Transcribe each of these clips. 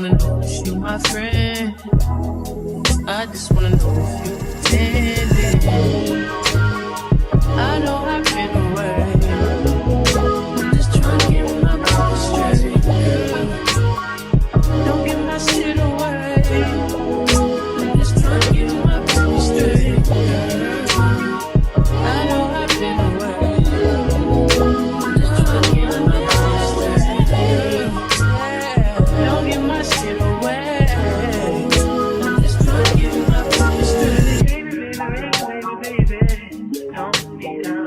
wanna know if you my friend. I just wanna know if you pretending. I know I've been away. I'm just trying to get my body straight, girl. Don't give my shit away. I'm just trying to get my body straight, girl. I know I've been away. I'm just trying to get my body straight, girl. Don't give my shit away. I'm just trying to get my body straight. Baby, don't be down.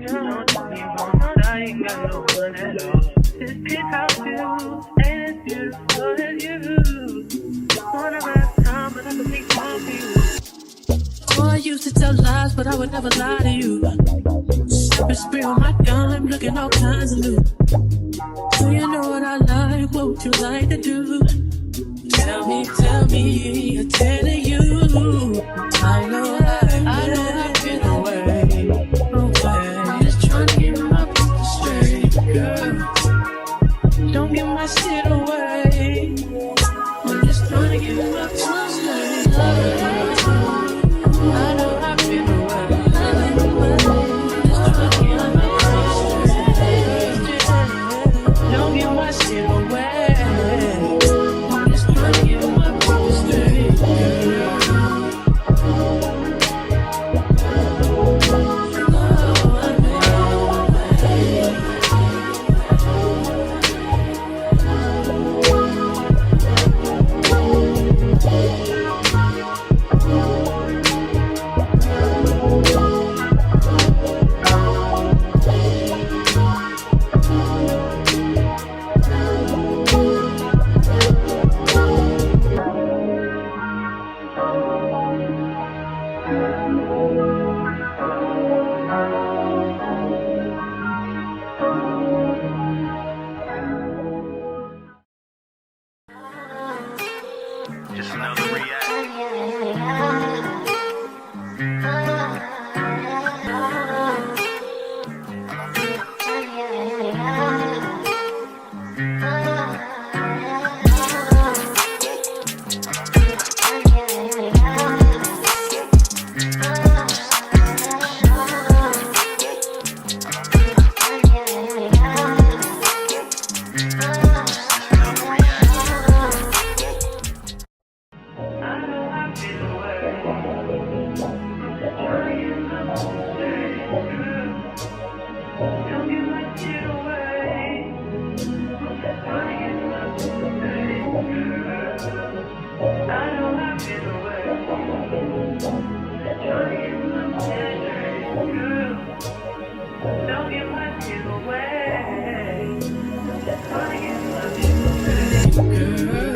Don't be wrong. I ain't got no one at all. This penthouse view ain't as beautiful as you. Wanna have time, but I can make time for you. Oh, I used to tell lies, but I would never lie to you. Sipping spray on my dime, looking all kinds of new. So you know what I like, what would you like to do? Tell me, I'm telling you. I know I've been away. I'm just trying to get my body straight, girl. Don't give my shit away. I'm just trying to get my body straight, girl. I know I've been away. I'm just trying to get my body straight, girl. Don't give my shit away. I'm just trying to get my body straight, girl. Just another react.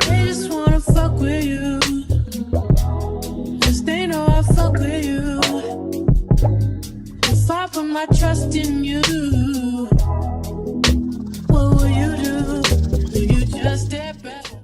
They just wanna fuck with you. Cause they know I fuck with you. If I put my trust in you,